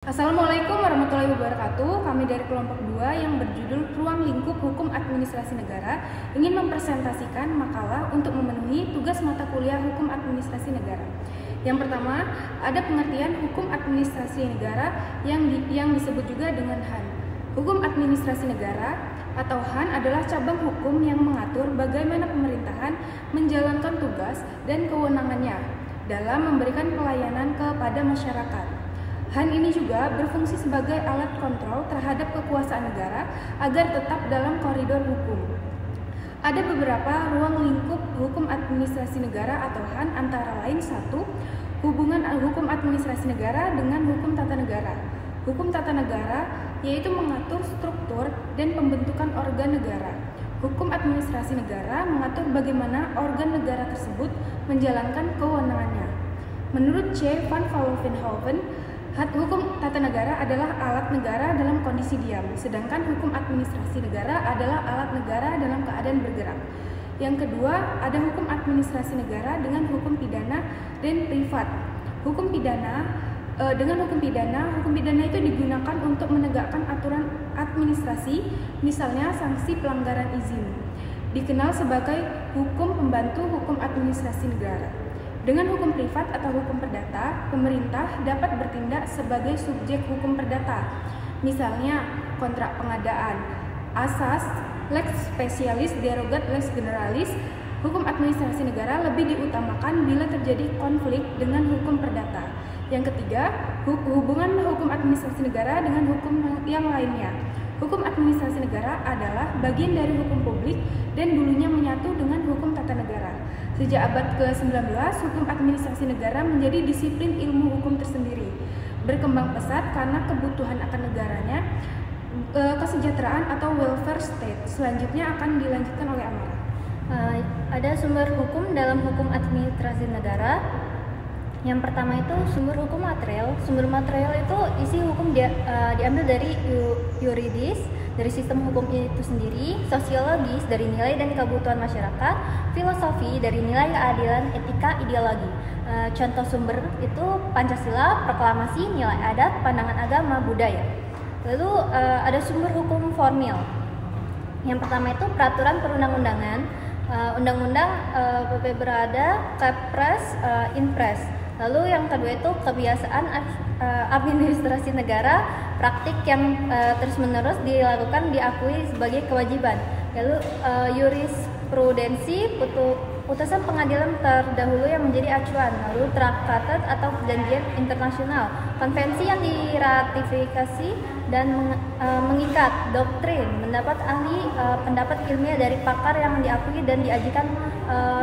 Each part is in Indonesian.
Assalamualaikum warahmatullahi wabarakatuh. Kami dari kelompok 2 yang berjudul Ruang Lingkup Hukum Administrasi Negara ingin mempresentasikan makalah untuk memenuhi tugas mata kuliah Hukum Administrasi Negara. Yang pertama, ada pengertian Hukum Administrasi Negara yang disebut juga dengan HAN. Hukum Administrasi Negara atau HAN adalah cabang hukum yang mengatur bagaimana pemerintahan menjalankan tugas dan kewenangannya dalam memberikan pelayanan kepada masyarakat. HAN ini juga berfungsi sebagai alat kontrol terhadap kekuasaan negara agar tetap dalam koridor hukum. Ada beberapa ruang lingkup hukum administrasi negara atau HAN, antara lain: 1. Hubungan hukum administrasi negara dengan hukum tata negara. Hukum tata negara yaitu mengatur struktur dan pembentukan organ negara. Hukum administrasi negara mengatur bagaimana organ negara tersebut menjalankan kewenangannya. Menurut C. van Vollenhoven, hukum tata negara adalah alat negara dalam kondisi diam, sedangkan hukum administrasi negara adalah alat negara dalam keadaan bergerak. Yang kedua, ada hukum administrasi negara dengan hukum pidana dan privat. Hukum pidana hukum pidana itu digunakan untuk menegakkan aturan administrasi, misalnya sanksi pelanggaran izin. Dikenal sebagai hukum pembantu hukum administrasi negara. Dengan hukum privat atau hukum perdata, pemerintah dapat bertindak sebagai subjek hukum perdata. Misalnya, kontrak pengadaan, asas, lex specialis, derogat, lex generalis. Hukum administrasi negara lebih diutamakan bila terjadi konflik dengan hukum perdata. Yang ketiga, hubungan hukum administrasi negara dengan hukum yang lainnya. Hukum administrasi negara adalah bagian dari hukum publik dan dulunya menyatu dengan hukum tata negara. Sejak abad ke-19, hukum administrasi negara menjadi disiplin ilmu hukum tersendiri. Berkembang pesat karena kebutuhan akan negaranya, kesejahteraan atau welfare state. Selanjutnya akan dilanjutkan oleh Amara. Ada sumber hukum dalam hukum administrasi negara. Yang pertama itu sumber hukum material. Sumber material itu isi hukum diambil dari yuridis, dari sistem hukum itu sendiri, sosiologis dari nilai dan kebutuhan masyarakat, filosofi dari nilai keadilan, etika, ideologi. Contoh sumber itu Pancasila, proklamasi, nilai adat, pandangan agama, budaya. Lalu ada sumber hukum formil. Yang pertama itu peraturan perundang-undangan, undang-undang, PP Berada, Kepres, Inpres. Lalu yang kedua itu kebiasaan administrasi negara, praktik yang terus-menerus dilakukan diakui sebagai kewajiban. Lalu jurisprudensi, putusan pengadilan terdahulu yang menjadi acuan. Lalu traktaat atau perjanjian internasional, konvensi yang diratifikasi dan mengikat, doktrin, pendapat ahli, pendapat ilmiah dari pakar yang diakui dan diajukan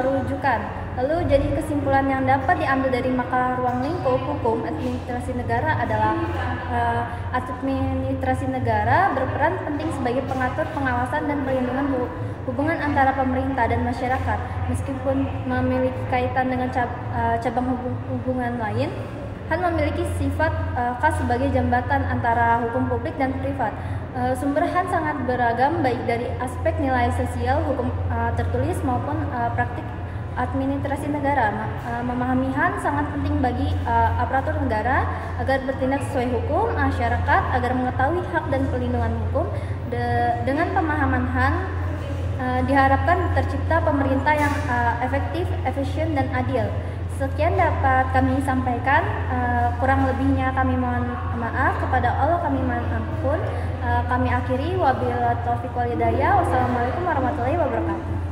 rujukan. Lalu jadi kesimpulan yang dapat diambil dari makalah Ruang Lingkup Hukum Administrasi Negara adalah administrasi negara berperan penting sebagai pengatur, pengawasan, dan perlindungan hubungan antara pemerintah dan masyarakat. Meskipun memiliki kaitan dengan cabang hubungan lain, HAN memiliki sifat khas sebagai jembatan antara hukum publik dan privat. Sumber HAN sangat beragam, baik dari aspek nilai sosial, hukum tertulis maupun praktik administrasi negara. Memahami HAN sangat penting bagi aparatur negara agar bertindak sesuai hukum, masyarakat agar mengetahui hak dan perlindungan hukum. Dengan pemahaman HAN diharapkan tercipta pemerintah yang efektif, efisien, dan adil. Sekian dapat kami sampaikan, kurang lebihnya kami mohon maaf, kepada Allah kami mohon ampun. Kami akhiri, wabillahi taufiq wal hidayah. Wassalamualaikum warahmatullahi wabarakatuh.